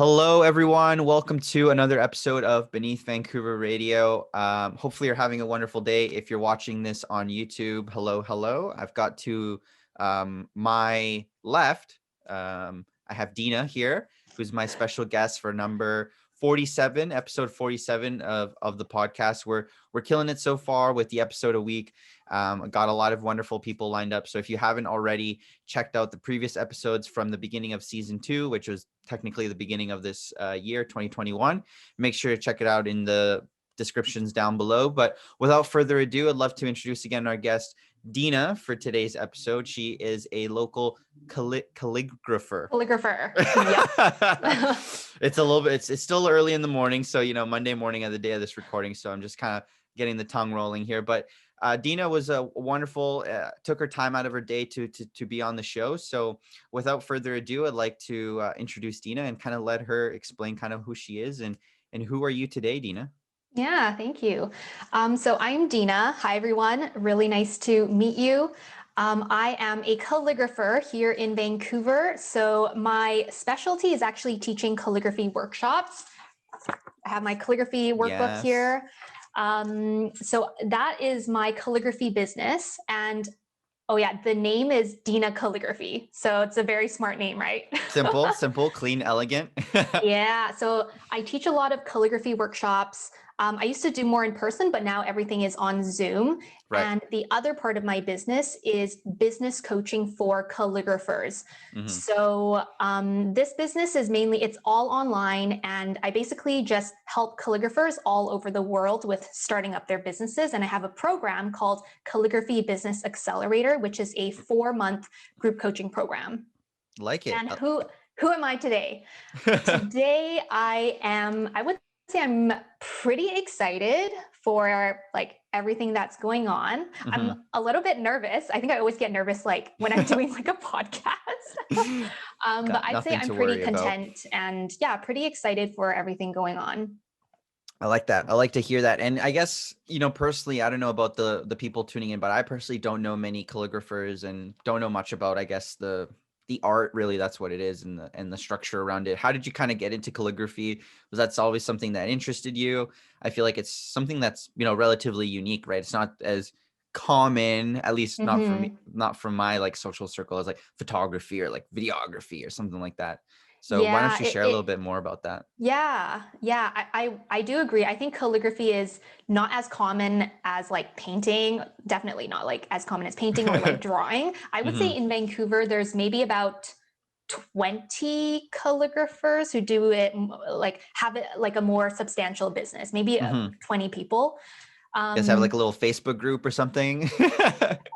Hello, everyone. Welcome to another episode of Beneath Vancouver Radio. Hopefully, you're having a wonderful day. If you're watching this on YouTube, hello. I've got to my left, I have Dina here, who's my special guest for number 47, episode 47 of the podcast. We're killing it so far with the episode a week. Got a lot of wonderful people lined up. So if you haven't already checked out the previous episodes from the beginning of season 2, which was technically the beginning of this year, 2021, make sure to check it out in the descriptions down below. But without further ado, I'd love to introduce again our guest, Dina, for today's episode. She is a local calligrapher. Yep. It's a little bit, it's still early in the morning. So, Monday morning of the day of this recording. So I'm just kind of getting the tongue rolling here. But Dina was a wonderful, took her time out of her day to be on the show. So without further ado, I'd like to introduce Dina and kind of let her explain kind of who she is and who are you today, Dina? Yeah, thank you. So I'm Dina. Hi, everyone. Really nice to meet you. I am a calligrapher here in Vancouver. So my specialty is actually teaching calligraphy workshops. I have my calligraphy workbook here. So that is my calligraphy business. And the name is Dina Calligraphy. So it's a very smart name, right? Simple, clean, elegant. Yeah. So I teach a lot of calligraphy workshops. I used to do more in person, but now everything is on Zoom. Right. And the other part of my business is business coaching for calligraphers. Mm-hmm. So this business is it's all online. And I basically just help calligraphers all over the world with starting up their businesses. And I have a program called Calligraphy Business Accelerator, which is a 4-month group coaching program. Like it. And who am I today? Today I would say I'm pretty excited for everything that's going on. Mm-hmm. I'm a little bit nervous. I think I always get nervous when I'm doing a podcast. But I'd say I'm pretty content and pretty excited for everything going on. I like that. I like to hear that. And I guess, personally, I don't know about the people tuning in, but I personally don't know many calligraphers and don't know much about, I guess, the art, really. That's what it is, and the structure around it. How did you kind of get into calligraphy? Was that always something that interested you? I feel like it's something that's, relatively unique, right? It's not as common, at least not for me, not from my social circle, as photography or videography or something like that. So why don't you share a little bit more about that? Yeah, I do agree. I think calligraphy is not as common as painting, definitely not as common as painting or drawing. I would say in Vancouver, there's maybe about 20 calligraphers who do it, have it a more substantial business, maybe 20 people. You guys have a little Facebook group or something?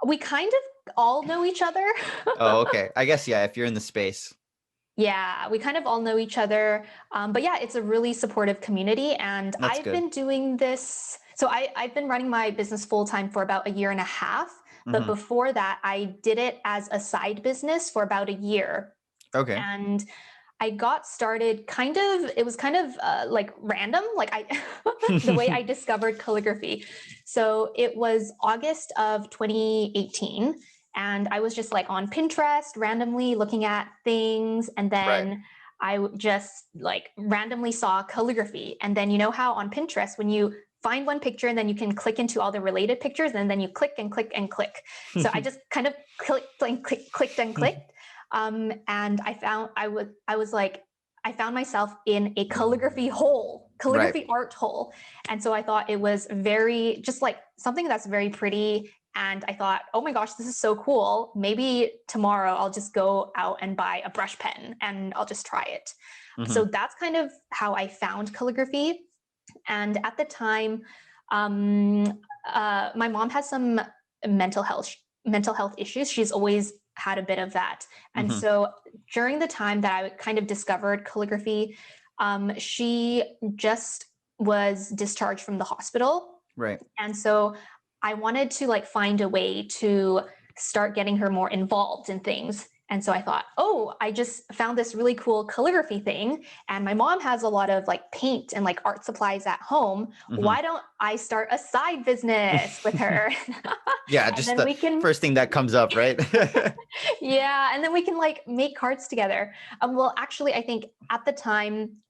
We kind of all know each other. Oh, okay. I guess, if you're in the space. Yeah, we kind of all know each other. But it's a really supportive community. And I've been doing this. So I've been running my business full time for about 1.5 years. But before that, I did it as a side business for about 1 year. Okay. And I got started it was kind of random, the way I discovered calligraphy. So it was August of 2018. And I was just on Pinterest, randomly looking at things. And then I just randomly saw calligraphy. And then, how on Pinterest, when you find one picture and then you can click into all the related pictures and then you click and click and click. So I just kind of clicked and clicked. And I found myself in a calligraphy art hole. And so I thought it was very, just something that's very pretty. And I thought, oh my gosh, this is so cool. Maybe tomorrow I'll just go out and buy a brush pen and I'll just try it. So that's kind of how I found calligraphy. And at the time, my mom has some mental health issues. She's always had a bit of that. And so during the time that I kind of discovered calligraphy, she just was discharged from the hospital. Right. And so I wanted to find a way to start getting her more involved in things. And so I thought, oh, I just found this really cool calligraphy thing. And my mom has a lot of like paint and like art supplies at home. Mhm. Why don't I start a side business with her? Yeah, And just then the we can, first thing that comes up, right? yeah, and then we can like make cards together. Well, actually, I think at the time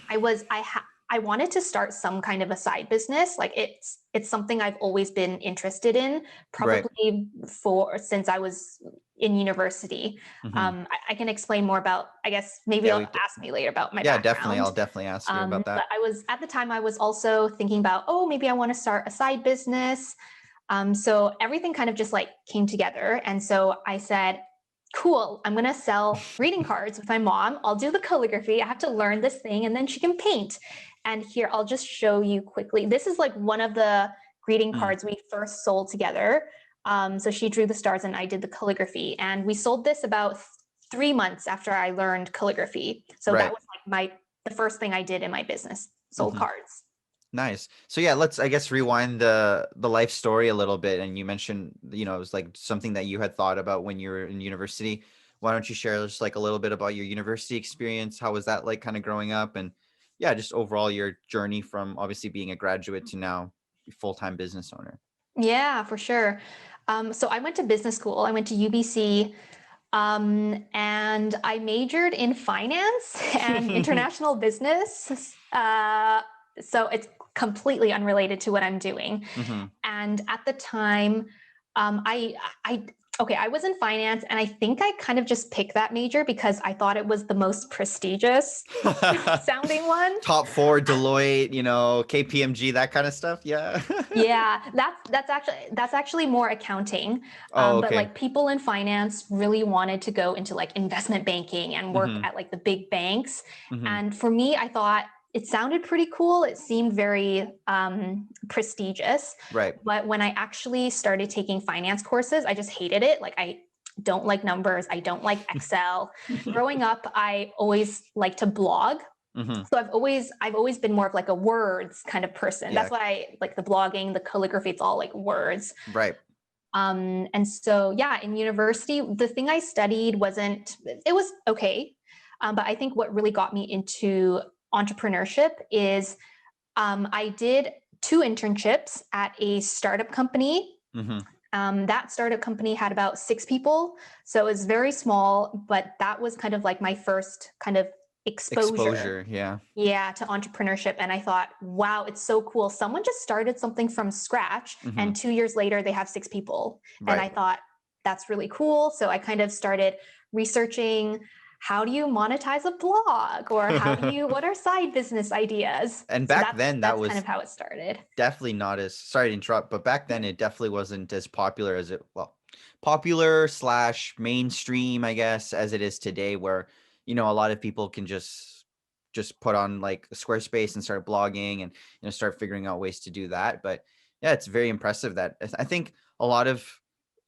I wanted to start some kind of a side business. Like it's something I've always been interested in, Right. probably for since I was in university. Mhm. I can explain more about. I guess maybe Yeah, you'll ask me later about my yeah, definitely. background. I'll definitely ask you about But that. I was at the time I was also thinking about, oh, maybe I want to start a side business. So everything kind of just like came together, and so I said, cool, I'm going to sell greeting cards with my mom. I'll do the calligraphy. I have to learn this thing and then she can paint. And here, I'll just show you quickly. This is like one of the greeting Mm. cards we first sold together. So she drew the stars and I did the calligraphy. And we sold this about 3 months after I learned calligraphy. So that Right. was like the first thing I did in my business, sold Mhm. cards. Nice. So yeah, let's I guess rewind the life story a little bit. And you mentioned, it was like something that you had thought about when you were in university. Why don't you share just like a little bit about your university experience? How was that like kind of growing up? And yeah, just overall your journey from obviously being a graduate to now full-time business owner. Yeah, for sure. So I went to business school. I went to UBC, and I majored in finance and international business. So it's completely unrelated to what I'm doing. Hmm. And at the time, I okay, I was in finance, and I think I kind of just picked that major because I thought it was the most prestigious sounding one. Top four, Deloitte, KPMG, that kind of stuff. Yeah. Yeah, that's actually more accounting. Oh, But okay. like people in finance really wanted to go into like investment banking and work Hmm. at like the big banks. Hmm. And for me, I thought it sounded pretty cool. It seemed very prestigious. Right. But when I actually started taking finance courses, I just hated it. Like I don't like numbers. I don't like Excel. Growing up, I always liked to blog. Hmm. So I've always been more of like a words kind of person. Yeah. That's why I like the blogging, the calligraphy, it's all like words. Right. And so yeah, in university, the thing I studied it was okay. But I think what really got me into entrepreneurship is I did 2 internships at a startup company. Hmm. That startup company had about 6 people. So it was very small, but that was kind of like my first kind of exposure, Exposure. Yeah. yeah, to entrepreneurship. And I thought, wow, it's so cool. Someone just started something from scratch, Hmm. and 2 years later, they have 6 people. And Right. I thought, that's really cool. So I kind of started researching, how do you monetize a blog, or what are side business ideas? And So back that's then that that's kind of was how it started. definitely not as, sorry to interrupt, but back then it definitely wasn't as popular as popular slash mainstream, I guess, as it is today, where, a lot of people can just put on like Squarespace and start blogging and, start figuring out ways to do that. But yeah, it's very impressive that I think a lot of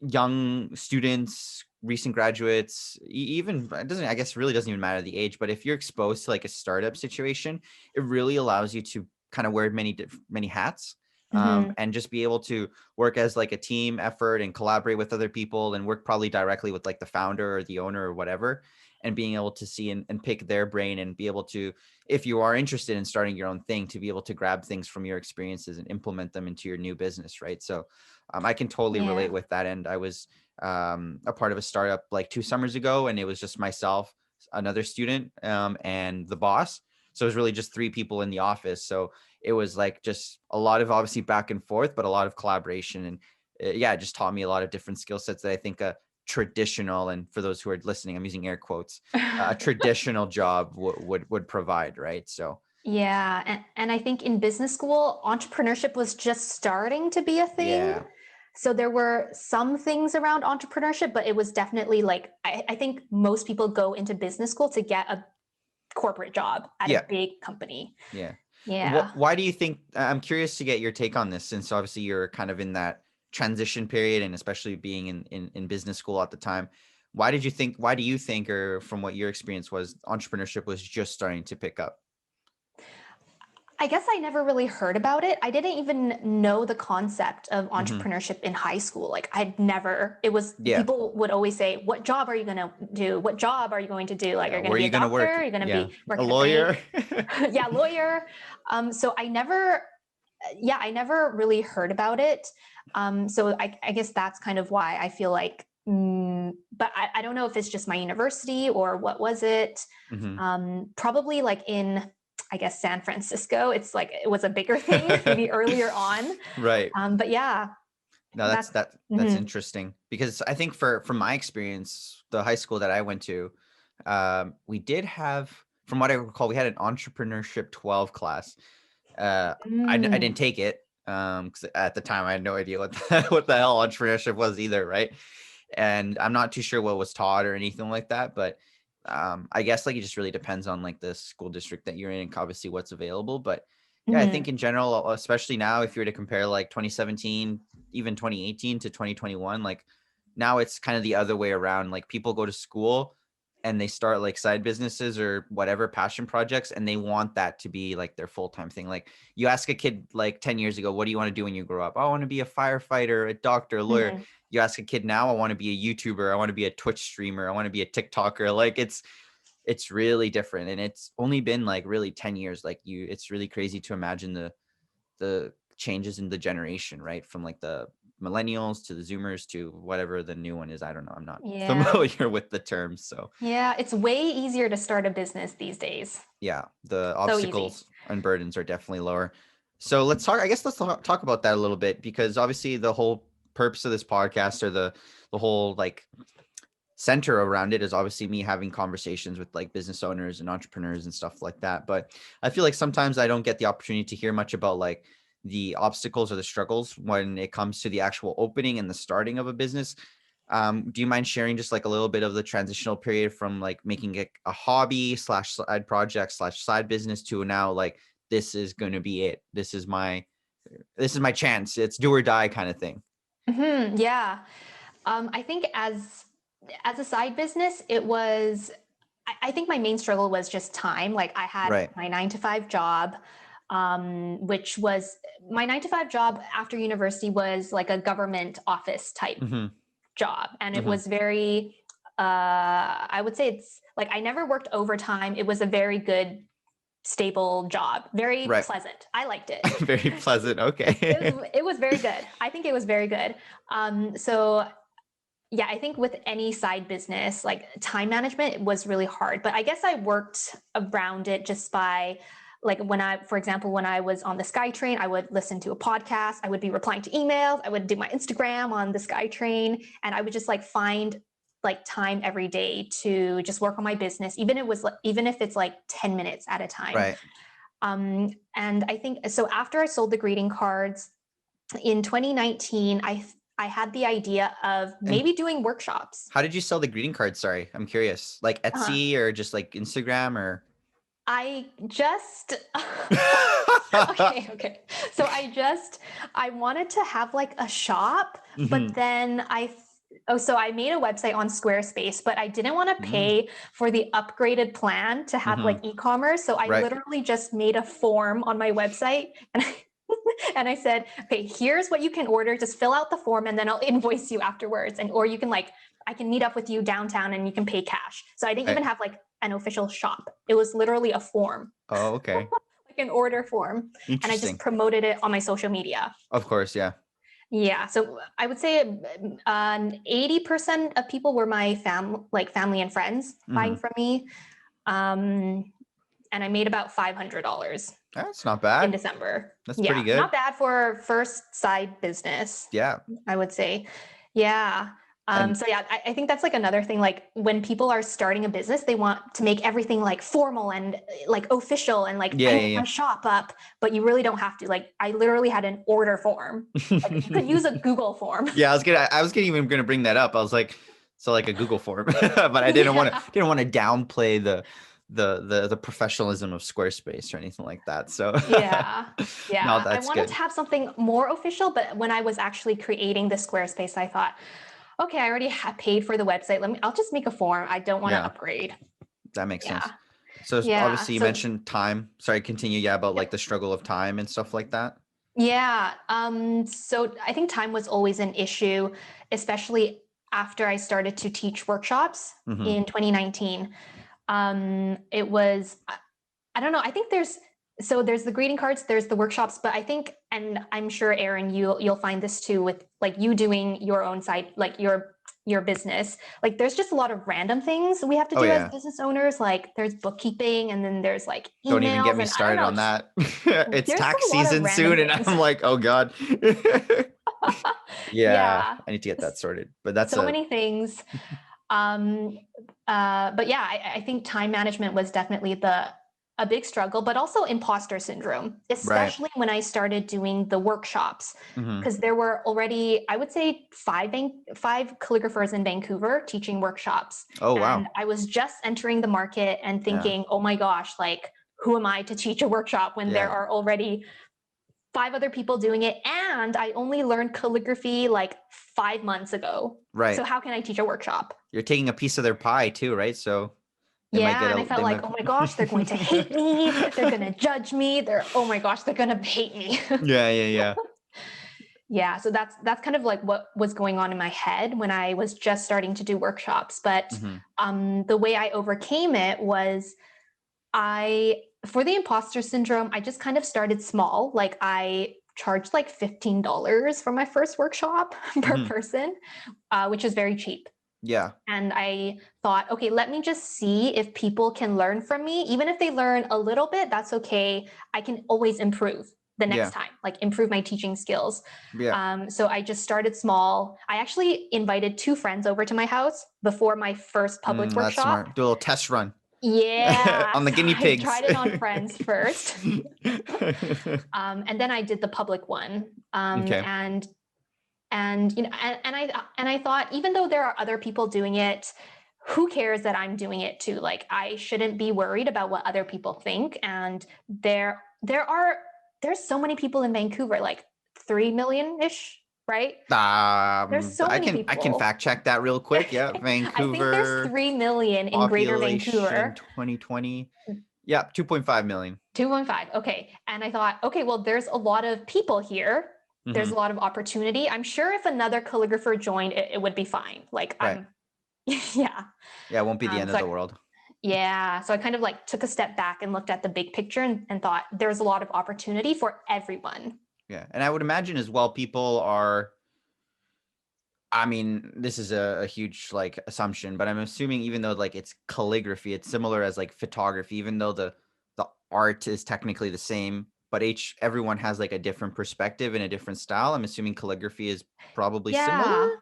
young students, recent graduates, even it doesn't, I guess, really doesn't even matter the age, but if you're exposed to like a startup situation, it really allows you to kind of wear many hats, Hmm. and just be able to work as like a team effort and collaborate with other people and work probably directly with like the founder or the owner or whatever, and being able to see and pick their brain and be able to, if you are interested in starting your own thing, to be able to grab things from your experiences and implement them into your new business, right? So I can totally Yeah. relate with that. And I was a part of a startup like 2 summers ago, and it was just myself, another student, and the boss. So it was really just 3 people in the office. So it was like just a lot of obviously back and forth, but a lot of collaboration. And yeah, it just taught me a lot of different skill sets that I think a traditional, and for those who are listening, I'm using air quotes, a traditional job would provide, right? So Yeah. And I think in business school, entrepreneurship was just starting to be a thing. yeah, So there were some things around entrepreneurship, but it was definitely like, I think most people go into business school to get a corporate job at a yeah, big company. yeah. Yeah. Why do you think, I'm curious to get your take on this, since obviously you're kind of in that transition period, and especially being in business school at the time. Why do you think, or from what your experience was, entrepreneurship was just starting to pick up? I guess I never really heard about it. I didn't even know the concept of Hmm. entrepreneurship in high school. Like I'd never, it was, Yeah. people would always say, what job are you going to do? What job are you going to do? Like, Yeah. are you going Where to are be you a going to doctor? work? Are you going to Yeah. be work A at a bank? lawyer. Yeah, lawyer. So I never, yeah, I never really heard about it. So I guess that's kind of why I feel like, but I don't know if it's just my university or what was it. Hmm. Probably like in, I guess, San Francisco, it's like it was a bigger thing, maybe earlier on. Right. But yeah, No, that's, that's mhm. interesting because I think from my experience, the high school that I went to, we did have, from what I recall, we had an entrepreneurship 12 class. I didn't take it because at the time I had no idea what what the hell entrepreneurship was either, right? And I'm not too sure what was taught or anything like that, but I guess like it just really depends on like the school district that you're in and obviously what's available. But yeah, I think Mhm. in general, especially now, if you were to compare like 2017, even 2018 to 2021, like now it's kind of the other way around. Like people go to school and they start like side businesses or whatever passion projects, and they want that to be like their full-time thing. Like you ask a kid like 10 years ago, what do you want to do when you grow up? Oh, I want to be a firefighter, a doctor, a lawyer. Mhm. You ask a kid now, I want to be a YouTuber, I want to be a Twitch streamer, I want to be a TikToker. Like it's really different, and it's only been like really 10 years. Like it's really crazy to imagine the changes in the generation, right? From like the millennials to the zoomers to whatever the new one is. I don't know, I'm not Yeah. familiar with the terms. So Yeah. It's way easier to start a business these days. yeah, the So easy. obstacles and burdens are definitely lower. So let's talk about that a little bit, because obviously the whole purpose of this podcast, or the whole like center around it, is obviously me having conversations with like business owners and entrepreneurs and stuff like that. But I feel like sometimes I don't get the opportunity to hear much about like the obstacles or the struggles when it comes to the actual opening and the starting of a business. Do you mind sharing just like a little bit of the transitional period from like making it a hobby slash side project slash side business to now like this is going to be it, this is my chance, it's do or die kind of thing? Yeah. I think as a side business, it was, I think my main struggle was just time. Like I had Right. my 9 to 5 job, which was my 9 to 5 job after university was like a government office type Hmm. job. And it Hmm. was very, I would say it's like, I never worked overtime. It was a very good, stable job, very Right. pleasant. I liked it. Very pleasant. Okay. It was very good. I think it was very good. So yeah, I think with any side business, like time management was really hard, but I guess I worked around it just by like for example, when I was on the SkyTrain, I would listen to a podcast, I would be replying to emails, I would do my Instagram on the SkyTrain, and I would just like find like time every day to just work on my business, even if it's like 10 minutes at a time. Right. And I think so after I sold the greeting cards in 2019, I had the idea of And maybe doing workshops. how did you sell the greeting cards? Sorry, I'm curious. Like Uh, Etsy or just like Instagram or? I just okay. So I wanted to have like a shop, but Hmm. then so I made a website on Squarespace, but I didn't want to Mm. pay for the upgraded plan to have Hmm. like e-commerce. So I Right. literally just made a form on my website and and I said, okay, here's what you can order. Just fill out the form and then I'll invoice you afterwards. Or you can I can meet up with you downtown and you can pay cash. So I didn't Right. even have like an official shop. It was literally a form, Oh, okay. like an order form. And I just Interesting. promoted it on my social media. Of course. Yeah. Yeah. So I would say 80% of people were my family and friends buying Hmm. from me. Um, and I made about $500 That's not in bad. December. That's pretty Yeah, good. not bad for first side business, Yeah. I would say. Yeah. And So yeah, I think that's like another thing. Like when people are starting a business, they want to make everything like formal and like official and like yeah, I yeah, need yeah. my shop up, but you really don't have to. Like I literally had an order form. Like you could use a Google form. Yeah, I was even gonna bring that up. I was like, so like a Google form, but I Yeah. didn't want to downplay the professionalism of Squarespace or anything like that. So Yeah. no, Yeah. I that's wanted to good. have something more official, but when I was actually creating the Squarespace, I thought, okay, I already have paid for the website. I'll just make a form. I don't want to Yeah, upgrade. that makes Yeah. sense. So Yeah. obviously you So mentioned time. Sorry, continue. Yeah, about like yep. the struggle of time and stuff like that. Yeah. So I think time was always an issue, especially after I started to teach workshops Mm-hmm. in 2019. It was, I don't know. I think there's the greeting cards, there's the workshops, but I think, and I'm sure Aaron, you'll find this too with like you doing your own site, like your business. Like there's just a lot of random things we have to Oh do as yeah. business owners. Like there's bookkeeping, and then there's like Don't even get emails, me and I don't started know. on Just, that. It's there's tax a lot of season random soon, and things. I'm like, oh God. Yeah, Yeah, I need to get that sorted. But that's so a many things. Um, but yeah, I think time management was definitely a big struggle, but also imposter syndrome, right. especially when I started doing the workshops, Mm-hmm. because there were already, I would say, five calligraphers in Vancouver teaching workshops, Oh and wow. I was just entering the market and Yeah. thinking, oh my gosh, like who am I to teach a workshop when there Yeah. are already five other people doing it, and I only learned calligraphy like 5 months ago. So Right. how can I teach a workshop? You're taking a piece of their pie too, right? So they might Yeah, get and I a felt like, oh my gosh, they're going to hate me. They're going to judge me. Oh my gosh, they're going to hate me. Yeah, yeah, yeah. Yeah, so that's kind of like what was going on in my head when I was just starting to do workshops. But Mm-hmm. the way I overcame it was for the imposter syndrome, I just kind of started small. Like I charged like $15 for my first workshop per Mm-hmm. person, which is very cheap. Yeah. And I thought, okay, let me just see if people can learn from me. Even if they learn a little bit, that's okay. I can always improve the next Yeah. time, like improve my teaching skills. Yeah. So I just started small. I actually invited two friends over to my house before my first public That's workshop. smart. Do a little test run Yeah, on the so guinea I pigs. tried it on friends first, and then I did the public one. Okay. And you know, and I thought, even though there are other people doing it, who cares that I'm doing it too? Like I shouldn't be worried about what other people think. And there's so many people in Vancouver, like 3 million ish, right? There's so I many can people. fact check that real quick. Yeah, I think there's Vancouver 3 million in Greater population Vancouver. 2020. Yeah, 2.5 million. 215. Okay. And I thought, okay, well, there's a lot of people here. There's Mm-hmm. a lot of opportunity. I'm sure if another calligrapher joined, it would be fine. Like Right. yeah. Yeah, it won't be the end of the world. Yeah. So I kind of like took a step back and looked at the big picture and thought there's a lot of opportunity for everyone. Yeah, and I would imagine as well, people are. I mean, this is a huge like assumption, but I'm assuming even though like it's calligraphy, it's similar as like photography, even though the art is technically the same, but everyone has like a different perspective and a different style. I'm assuming calligraphy is probably similar Yeah, to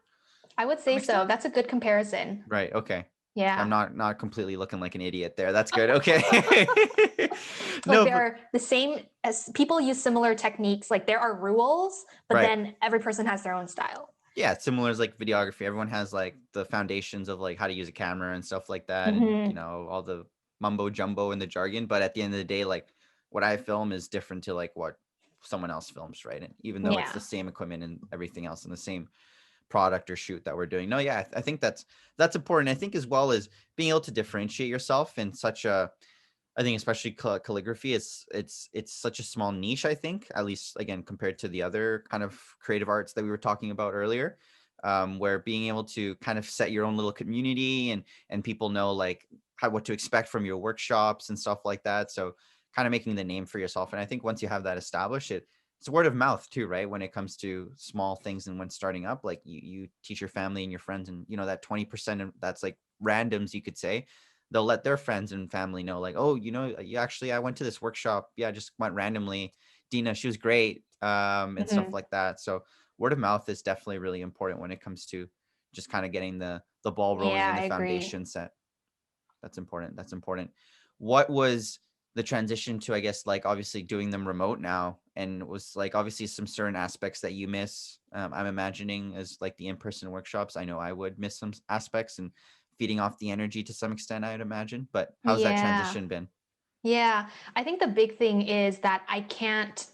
I would some say so. extent. That's a good comparison. Right. Okay. So I'm Yeah. not completely looking like an idiot there. That's good. Okay. Like No, there but are the same as people use similar techniques. Like there are rules, but right. then every person has their own style. Yeah, it's similar as like videography. Everyone has like the foundations of like how to use a camera and stuff like that, and Hmm. all the mumbo jumbo and the jargon. But at the end of the day, like what I film is different to like what someone else films, right? And even though it's the Yeah. same equipment and everything else and the same product or shoot that we're doing. No, yeah, I think that's important. I think as well as being able to differentiate yourself in such a I think especially calligraphy, it's such a small niche. I think, at least again compared to the other kind of creative arts that we were talking about earlier, where being able to kind of set your own little community and people know like what to expect from your workshops and stuff like that. So kind of making the name for yourself. And I think once you have that established, it's word of mouth too, right? When it comes to small things and when starting up, like you teach your family and your friends, and that 20% that's like randoms, you could say, they'll let their friends and family know like, oh, you actually I went to this workshop, yeah, I just went randomly, Dina, she was great, and stuff Hmm. like that. So word of mouth is definitely really important when it comes to just kind of getting the ball rolling Yeah, and I the agree. foundation set. That's important. What was the transition to, I guess, like obviously doing them remote now, and was like obviously some certain aspects that you miss, I'm imagining, as like the in-person workshops. I know I would miss some aspects and feeding off the energy to some extent, I'd imagine. But how's that Yeah. transition been? Yeah. I think the big thing is that I can't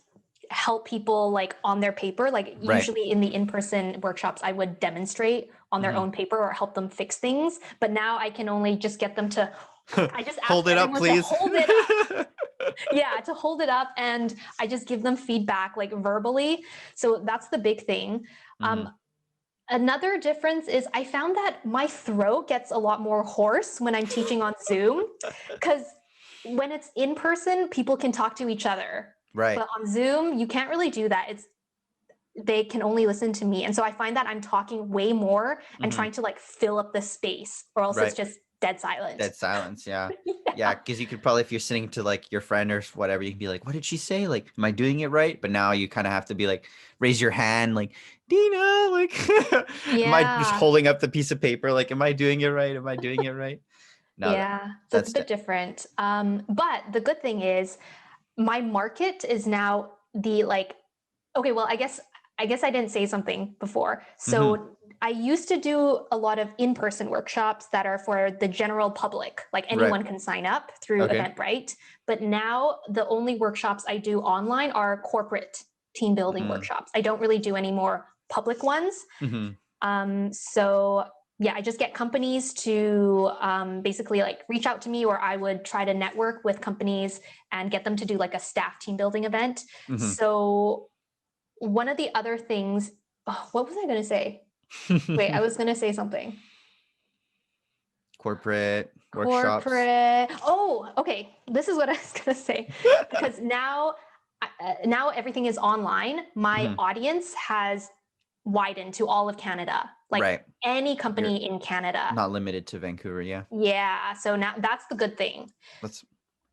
help people like on their paper. Like Right. usually in the in-person workshops, I would demonstrate on their Hmm. own paper or help them fix things. But now I can only just get them to I just ask Hold it up, everyone please. to hold it up. Yeah, to hold it up, and I just give them feedback like verbally. So that's the big thing. Mhm. Another difference is I found that my throat gets a lot more hoarse when I'm teaching on Zoom, because when it's in person, people can talk to each other. Right. But on Zoom, you can't really do that. They can only listen to me. And so I find that I'm talking way more and Mhm. trying to like fill up the space, or else it's Right. just dead silent. Dead silence. Yeah. Yeah. Yeah. Because you could probably, if you're sitting to like your friend or whatever, you can be like, what did she say? Like, am I doing it right? But now you kind of have to be like, raise your hand, like, Dina, like, am I just Yeah. holding up the piece of paper? Like, am I doing it right? Am I doing it right? No, Yeah. So it's a that's, bit different. But the good thing is my market is now the like, okay, well, I guess I didn't say something before. Mhm. So I used to do a lot of in-person workshops that are for the general public, like Right. anyone can sign up through Okay. Eventbrite. But now the only workshops I do online are corporate team building Mhm. workshops. I don't really do any more public ones. Mhm. So yeah, I just get companies to basically like reach out to me, or I would try to network with companies and get them to do like a staff team building event. Mhm. So one of the other things, oh, what was I going to say? Wait, I was going to say something. Corporate workshops. Corporate. Oh, okay. This is what I was going to say. Because now everything is online. My Mhm. audience has widened to all of Canada, like Right. any You're company in Canada. not limited to Vancouver. Yeah. Yeah. So now that's the good thing. That's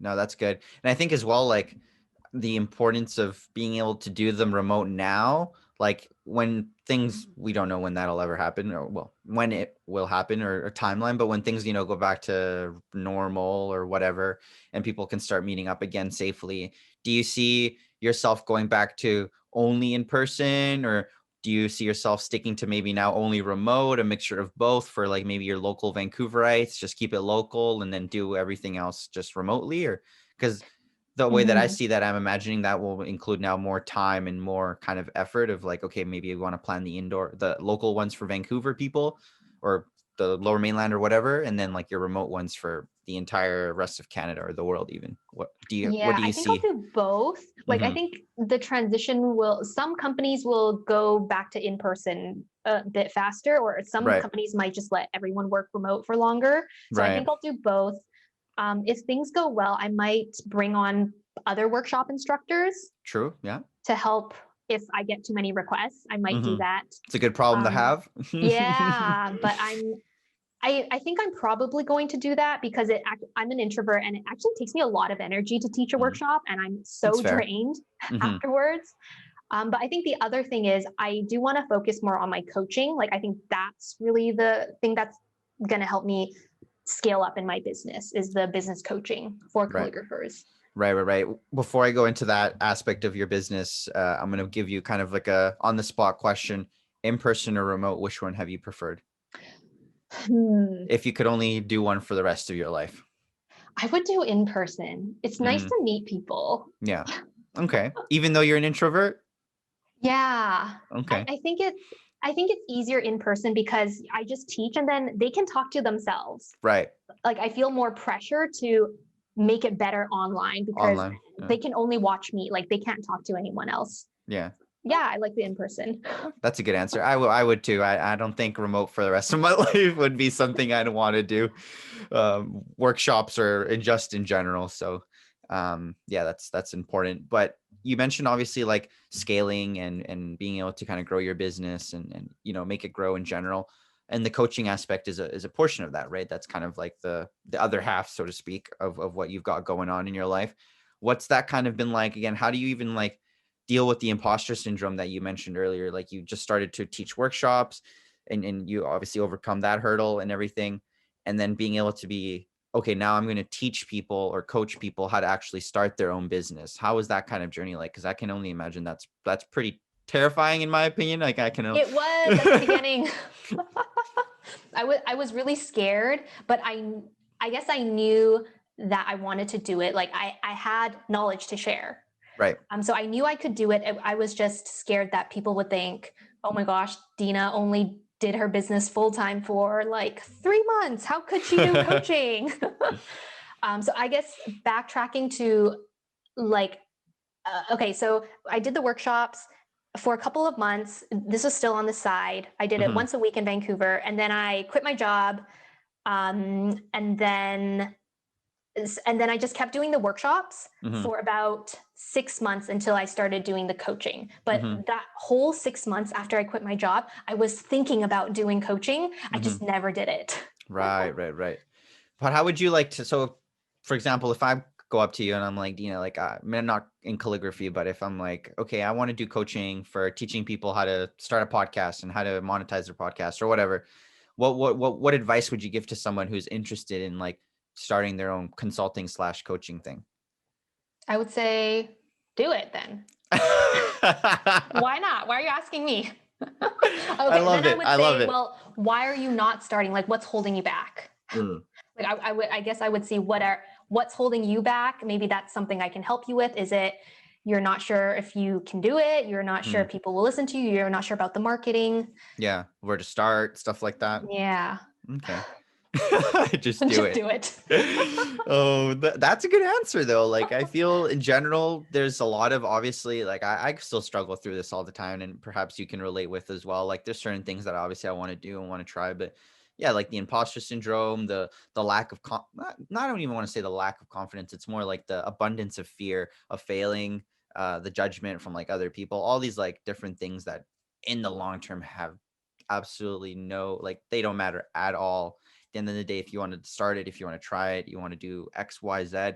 no, that's good. And I think as well, like the importance of being able to do them remote now, like when things, we don't know when that'll ever happen, or well, when it will happen, or a timeline, but when things, go back to normal or whatever, and people can start meeting up again safely, do you see yourself going back to only in person, or do you see yourself sticking to maybe now only remote, a mixture of both for like maybe your local Vancouverites, just keep it local and then do everything else just remotely? Or because the way that I Mhm. see that, I'm imagining that will include now more time and more kind of effort of like, okay, maybe you want to plan the local ones for Vancouver people or the lower mainland or whatever, and then like your remote ones for the entire rest of Canada or the world even. What Yeah, do I you think I'll see? do both. Like, I Hmm. think the transition some companies will go back to in person a bit faster, or some Right. companies might just let everyone work remote for longer. So I Right. think I'll do both. If things go well, I might bring on other workshop instructors True. Yeah. to help if I get too many requests. I might do Hmm. that. It's a good problem to Um, have. yeah, but I think I'm probably going to do that because I'm an introvert, and it actually takes me a lot of energy to teach a Mhm. workshop, and I'm That's so fair. drained Hmm. afterwards. But I think the other thing is I do want to focus more on my coaching. Like I think that's really the thing that's going to help me scale up in my business is the business coaching for Right. calligraphers. Right. Before I go into that aspect of your business, I'm going to give you kind of like a on the spot question: in person or remote, which one have you preferred? Hmm. If you could only do one for the rest of your life. I would do in person. It's nice Hmm. to meet people. Yeah. Okay. Even though you're an introvert. Yeah, Okay. I think it's easier in person because I just teach and then they can talk to themselves. Right. Like I feel more pressure to make it better online because Online. they can only watch me. Like they can't talk to anyone else. Yeah. Yeah, I like the in person. That's a good answer. I would too. I don't think remote for the rest of my life would be something I'd want to do. Workshops or just in general. So yeah, that's important. But you mentioned obviously like scaling and being able to kind of grow your business and make it grow in general. And the coaching aspect is a portion of that, right? That's kind of like the other half, so to speak, of what you've got going on in your life. What's that kind of been like? Again, how do you even like deal with the imposter syndrome that you mentioned earlier? Like you just started to teach workshops and you obviously overcome that hurdle and everything. And then being able to be, okay, now I'm going to teach people or coach people how to actually start their own business. How was that kind of journey like? Because I can only imagine that's pretty terrifying in my opinion. Like I can. It was at the beginning. I was really scared, but I guess I knew that I wanted to do it. Like I had knowledge to share. Right. So I knew I could do it. I was just scared that people would think, "Oh my gosh, Dina only did her business full time for like 3 months. How could she do coaching? So I guess backtracking to like, okay, so I did the workshops for a couple of months. This was still on the side. I did it Mhm. once a week in Vancouver, and then I quit my job. And then I just kept doing the workshops Mhm. for about 6 months until I started doing the coaching. But Mhm. that whole 6 months after I quit my job, I was thinking about doing coaching. I Mhm. just never did it. Right, right, right. But how would you like to, so for example, if I go up to you and I'm like, Dina, like, I'm not in calligraphy, but if I'm like, okay, I want to do coaching for teaching people how to start a podcast and how to monetize their podcast or whatever, what advice would you give to someone who's interested in like starting their own consulting slash coaching thing? I would say, do it then. Why not? Why are you asking me? I Okay, love then I it. would I love say, it. well, why are you not starting? Like, what's holding you back? Mm. Like, I guess I would see what's holding you back. Maybe that's something I can help you with. Is it you're not sure if you can do it? You're not sure Mhm. if people will listen to you. You're not sure about the marketing. Yeah. Where to start, stuff like that. Yeah, Okay. Just do just it. do it. Oh, that's a good answer though. Like I feel in general, there's a lot of obviously like I still struggle through this all the time, and perhaps you can relate with as well. Like there's certain things that obviously I want to do and want to try, but yeah, like the imposter syndrome, the lack of not I don't even want to say the lack of confidence. It's more like the abundance of fear of failing, the judgment from like other people, all these like different things that in the long term have absolutely no, like they don't matter at all. At the end of the day, if you want to start it, if you want to try it, you want to do X, Y, Z,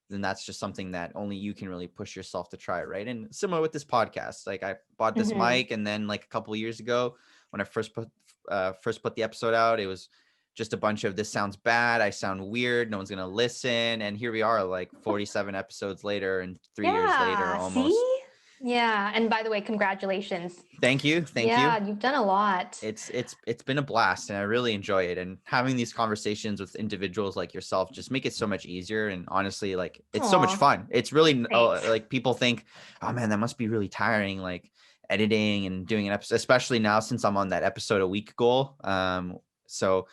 then that's just something that only you can really push yourself to try it, right? And similar with this podcast, like I bought this Mhm. mic, and then like a couple of years ago, when I first put the episode out, it was just a bunch of this sounds bad, I sound weird, no one's gonna listen, and here we are, like 47 episodes later, and 3 years later, Yeah. almost. See. Yeah. And by the way, congratulations. Thank you, thank you. Yeah, you've done a lot. It's been a blast, and I really enjoy it, and having these conversations with individuals like yourself just make it so much easier, and honestly like it's so much Aw, fun. It's really thanks. like people think, oh man, that must be really tiring, like editing and doing an episode, especially now since I'm on that episode a week goal. So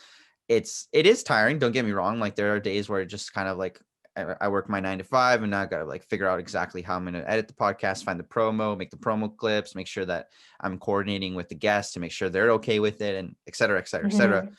it is tiring, don't get me wrong. Like there are days where it just kind of like I work my 9 to 5, and now I gotta like figure out exactly how I'm gonna edit the podcast, find the promo, make the promo clips, make sure that I'm coordinating with the guests to make sure they're okay with it, and et cetera, et cetera, et cetera. Mhm.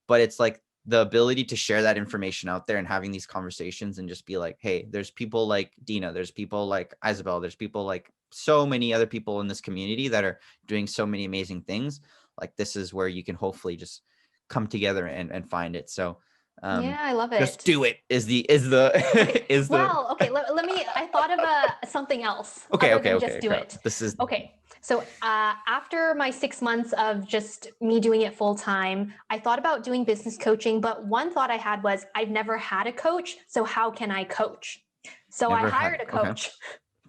But it's like the ability to share that information out there and having these conversations and just be like, hey, there's people like Dina, there's people like Isabel, there's people like so many other people in this community that are doing so many amazing things. Like this is where you can hopefully just come together and find it. So Yeah, I love just it. do it is the Okay. is the Well, okay. Let me. I thought of something else okay, other okay, than just okay. do Okay. it. This is Okay. So after my 6 months of just me doing it full time, I thought about doing business coaching. But one thought I had was I've never had a coach. So how can I coach? So I never had hired it. a Okay. coach.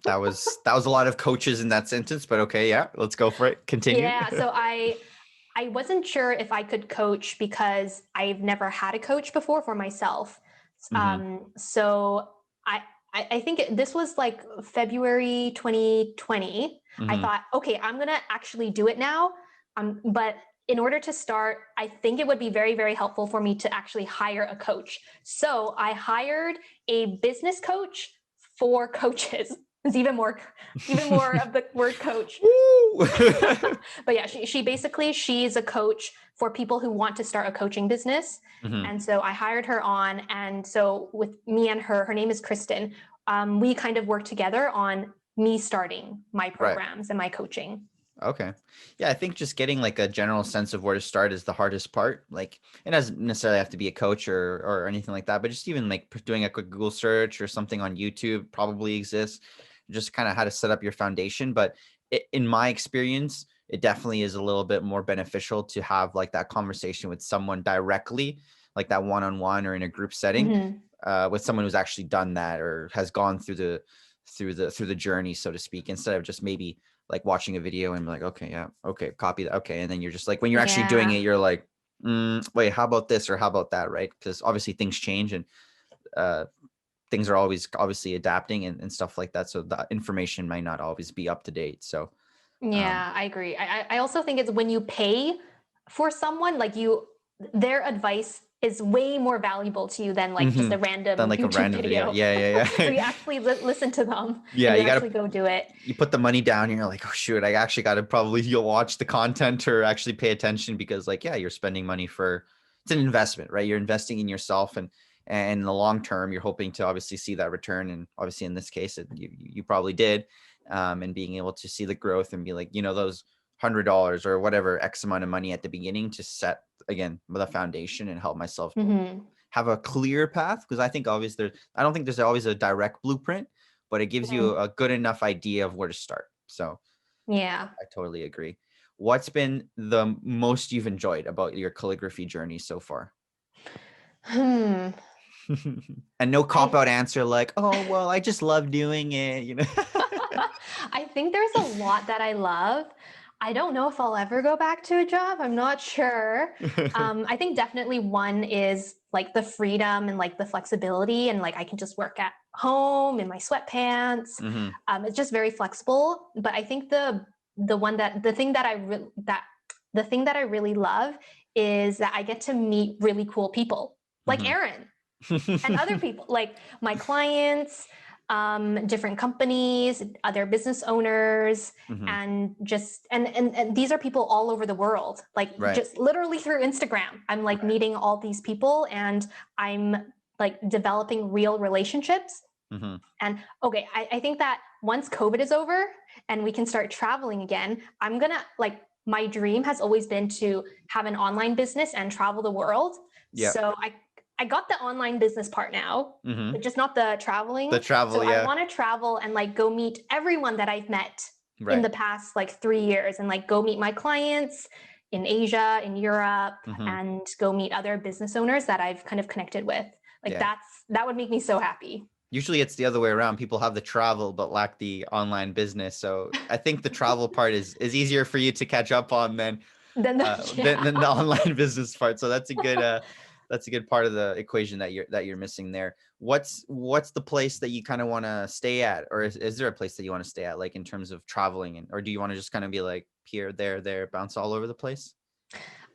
That was a lot of coaches in that sentence, but okay, yeah, let's go for it. Continue. Yeah. So I wasn't sure if I could coach because I've never had a coach before for myself. Hmm. So I, I think this was like February 2020. I Hmm. thought, okay, I'm gonna actually do it now. But in order to start, I think it would be very, very helpful for me to actually hire a coach. So I hired a business coach for coaches. It's even more of the word coach. Woo! But yeah, she's a coach for people who want to start a coaching business. Hmm. And so I hired her on. And so with me and her name is Kristen, we kind of work together on me starting my Right. programs and my coaching. Okay. Yeah, I think just getting like a general sense of where to start is the hardest part. Like it doesn't necessarily have to be a coach or anything like that, but just even like doing a quick Google search or something on YouTube probably exists. Just kind of how to set up your foundation. But in my experience, it definitely is a little bit more beneficial to have like that conversation with someone directly, like that one-on-one or in a group setting, Mm-hmm. with someone who's actually done that or has gone through the journey, so to speak, instead of just maybe like watching a video and be like, okay, yeah, okay, copy that, okay, and then you're just like when you're actually doing Yeah. it, you're like, wait, how about this or how about that, right? Because obviously things change, and uh, things are always obviously adapting and stuff like that. So the information might not always be up to date. So Yeah, I agree. I also think it's when you pay for someone like you, their advice is way more valuable to you than like just a random Than like a YouTube random video. video. Yeah. So you actually listen to them Yeah, and you you gotta actually go do it. you put the money down and you're like, oh shoot, I actually got to probably you'll watch the content or actually pay attention because like, yeah, you're spending money for, it's an investment, right? You're investing in yourself and in the long term, you're hoping to obviously see that return. And obviously in this case, you probably did. And being able to see the growth and be like, those $100 or whatever X amount of money at the beginning to set again the foundation and help myself have a clear path. Because I think obviously I don't think there's always a direct blueprint, but it gives you a good enough idea of where to start. So yeah, I totally agree. What's been the most you've enjoyed about your calligraphy journey so far? And no cop out answer like, oh, well, I just love doing it, I think there's a lot that I love. I don't know if I'll ever go back to a job. I'm not sure. I think definitely one is like the freedom and like the flexibility, and like I can just work at home in my sweatpants. It's just very flexible. But I think the thing that I really love is that I get to meet really cool people like Aaron and other people, like my clients, different companies, other business owners, and just and these are people all over the world, like just literally through Instagram. I'm like meeting all these people and I'm like developing real relationships. And okay, I think that once COVID is over and we can start traveling again, I'm gonna like, my dream has always been to have an online business and travel the world. So I got the online business part now, but just not the traveling. The travel, so I want to travel and like go meet everyone that I've met in the past like 3 years, and like go meet my clients in Asia, in Europe, and go meet other business owners that I've kind of connected with. Like that would make me so happy. Usually it's the other way around. People have the travel but lack the online business. So I think the travel part is easier for you to catch up on than the online business part. So that's a good part of the equation that you're missing there. What's the place that you kind of want to stay at, or is there a place that you want to stay at, like in terms of traveling, or do you want to just kind of be like here, there, bounce all over the place?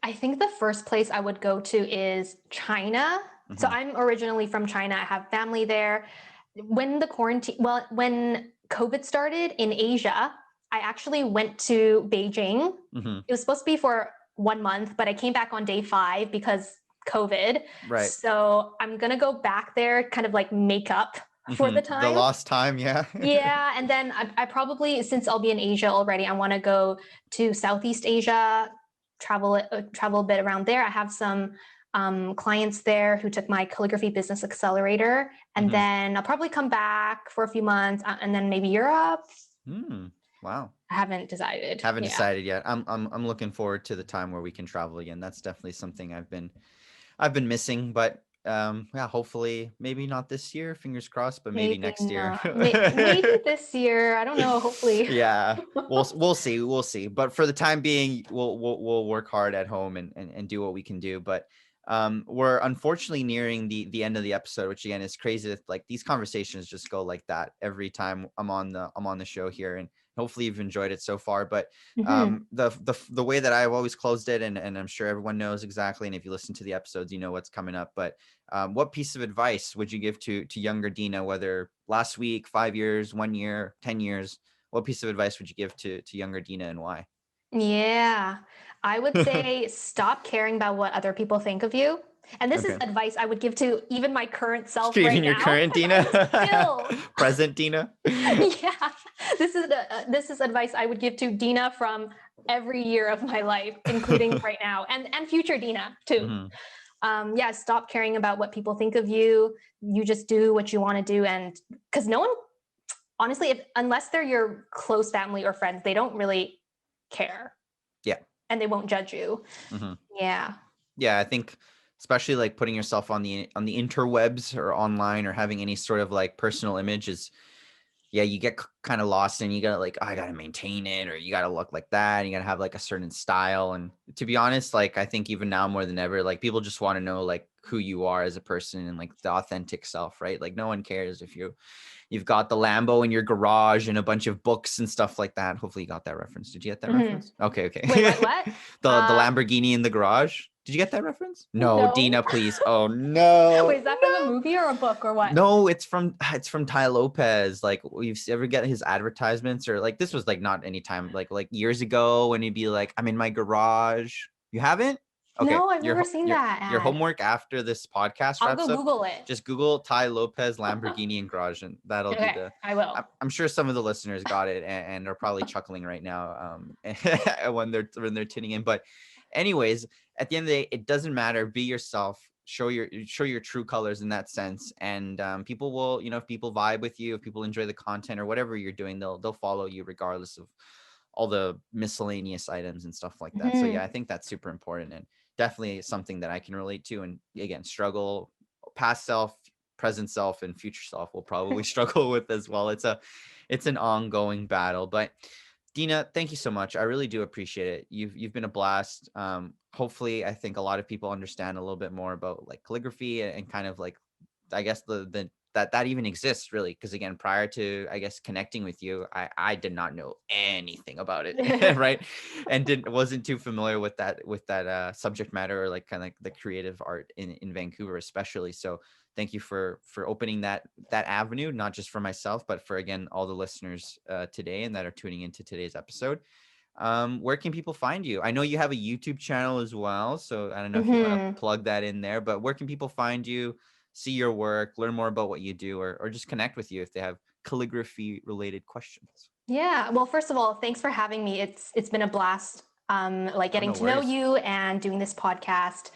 I think the first place I would go to is China. So I'm originally from China. I have family there. When COVID started in Asia, I actually went to Beijing. It was supposed to be for 1 month, but I came back on day 5 because COVID. Right. So I'm going to go back there, kind of like make up for the time. The lost time. Yeah. Yeah. And then I probably, since I'll be in Asia already, I want to go to Southeast Asia, travel a bit around there. I have some clients there who took my calligraphy business accelerator, and then I'll probably come back for a few months, and then maybe Europe. Wow. I haven't decided. Decided yet. I'm looking forward to the time where we can travel again. That's definitely something I've been missing, but hopefully maybe not this year, fingers crossed, but maybe next year. Maybe this year. I don't know. Hopefully. Yeah. We'll see. But for the time being, we'll work hard at home and do what we can do. But we're unfortunately nearing the end of the episode, which again is crazy. Like these conversations just go like that every time I'm on the show here, and hopefully you've enjoyed it so far. But the way that I've always closed it, and I'm sure everyone knows exactly, and if you listen to the episodes, you know what's coming up. But what piece of advice would you give to younger Dina, whether last week, 5 years, 1 year, 10 years? What piece of advice would you give to younger Dina, and why? Yeah, I would say stop caring about what other people think of you. And this is advice I would give to even my current self right now. Even your current Dina? Present Dina? Yeah, this is advice I would give to Dina from every year of my life, including right now, and future Dina too. Stop caring about what people think of you. You just do what you want to do, and because no one, honestly, unless they're your close family or friends, they don't really care. Yeah. And they won't judge you. Yeah. Yeah, I think especially like putting yourself on the interwebs or online or having any sort of like personal image is, you get kind of lost, and you gotta like, I gotta maintain it, or you gotta look like that, and you gotta have like a certain style. And to be honest, like I think even now more than ever, like people just want to know like who you are as a person and like the authentic self, right? Like no one cares if you you've got the Lambo in your garage and a bunch of books and stuff like that. Hopefully you got that reference. Did you get that reference? Okay. Wait, what? The Lamborghini in the garage. Did you get that reference? No, No. Dina, please. Oh no. Wait, is that from a movie or a book or what? No, it's from Ty Lopez. Like, you've ever get his advertisements, or like this was like not any time like years ago when he'd be like, I'm in my garage. You haven't? Okay. No, I've never seen that Your ad. homework after this podcast I'll wraps go up, Google it. just Google Ty Lopez Lamborghini and garage, and that'll be the. I will. I'm sure some of the listeners got it and are probably chuckling right now when they're tuning in. But anyways, at the end of the day, it doesn't matter. Be yourself. Show your true colors in that sense, and people will, if people vibe with you, if people enjoy the content or whatever you're doing, they'll follow you regardless of all the miscellaneous items and stuff like that. So yeah, I think that's super important and definitely something that I can relate to. And again, struggle, past self, present self, and future self will probably struggle with as well. It's an ongoing battle. But Dina, thank you so much. I really do appreciate it. You've been a blast. Hopefully, I think a lot of people understand a little bit more about like calligraphy and kind of like, I guess that even exists really. Because again, prior to, I guess, connecting with you, I did not know anything about it, right? And wasn't too familiar with that subject matter, or like kind of like the creative art in Vancouver, especially. So thank you for opening that avenue, not just for myself, but for, again, all the listeners today and that are tuning into today's episode. Where can people find you? I know you have a YouTube channel as well, so I don't know if you want to plug that in there, but where can people find you, see your work, learn more about what you do, or just connect with you if they have calligraphy related questions? Yeah. Well, first of all, thanks for having me. It's been a blast. Like getting to know you and doing this podcast.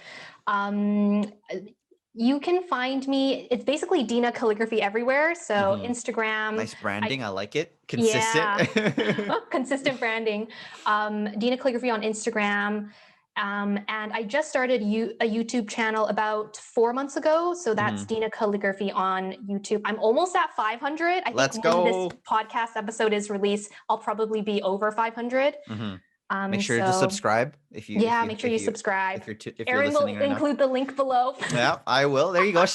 You can find me. It's basically Dina Calligraphy everywhere. So Instagram. Nice branding. I like it. Consistent. Yeah. Consistent branding. Dina Calligraphy on Instagram. And I just started a YouTube channel about 4 months ago. So that's Dina Calligraphy on YouTube. I'm almost at 500. I think when this podcast episode is released, I'll probably be over 500. Make sure to subscribe make sure you subscribe. If Erin will include the link below. Yeah, I will. There you go.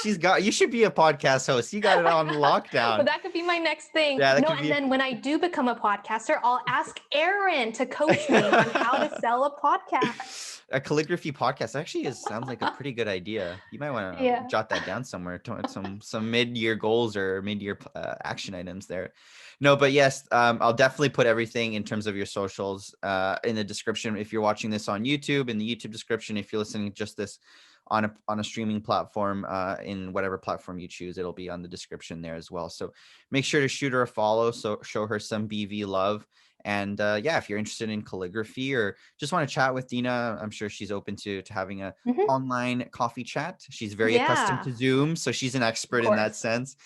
She's got. You should be a podcast host. You got it on lockdown. But that could be my next thing. Yeah, then when I do become a podcaster, I'll ask Erin to coach me on how to sell a podcast. A calligraphy podcast actually sounds like a pretty good idea. You might want to jot that down somewhere. Some mid-year goals or mid-year action items there. No, but yes, I'll definitely put everything in terms of your socials in the description. If you're watching this on YouTube, in the YouTube description. If you're listening just this on a streaming platform, in whatever platform you choose, it'll be on the description there as well. So make sure to shoot her a follow. So show her some BV love. And if you're interested in calligraphy or just want to chat with Dina, I'm sure she's open to having a online coffee chat. She's very accustomed to Zoom, so she's an expert in that sense.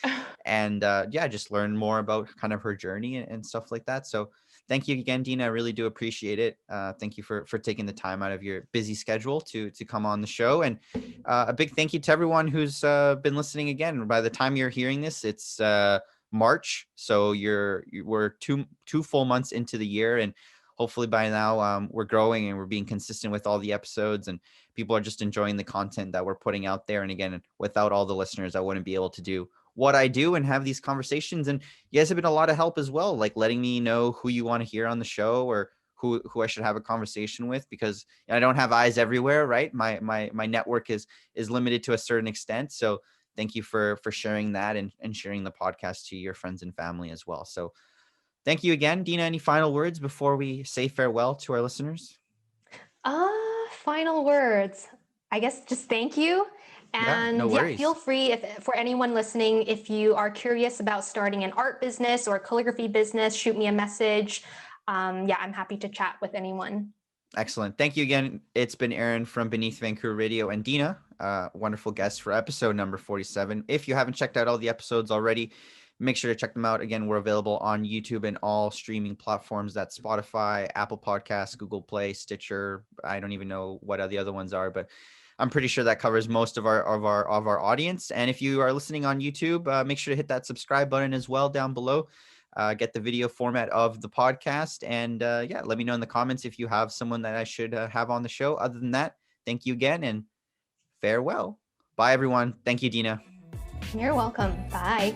And just learn more about kind of her journey and stuff like that. So thank you again, Dina. I really do appreciate it. Thank you for taking the time out of your busy schedule to come on the show. And a big thank you to everyone who's been listening again. By the time you're hearing this, it's March, so we're two full months into the year, and hopefully by now we're growing and we're being consistent with all the episodes, and people are just enjoying the content that we're putting out there. And again, without all the listeners, I wouldn't be able to do what I do and have these conversations. And you guys have been a lot of help as well, like letting me know who you want to hear on the show or who I should have a conversation with, because I don't have eyes everywhere, right? My network is limited to a certain extent. So thank you for sharing that and sharing the podcast to your friends and family as well. So thank you again, Dina. Any final words before we say farewell to our listeners? Final words. I guess just thank you. And feel free, for anyone listening, if you are curious about starting an art business or a calligraphy business, shoot me a message. I'm happy to chat with anyone. Excellent. Thank you again. It's been Erin from Beneath Vancouver Radio and Dina, wonderful guest for episode number 47. If you haven't checked out all the episodes already, make sure to check them out. Again, we're available on YouTube and all streaming platforms. That's Spotify, Apple Podcasts, Google Play, Stitcher. I don't even know what the other ones are, but I'm pretty sure that covers most of our audience. And if you are listening on YouTube, make sure to hit that subscribe button as well down below. Get the video format of the podcast. And let me know in the comments if you have someone that I should have on the show. Other than that, thank you again and farewell. Bye, everyone. Thank you, Dina. You're welcome. Bye.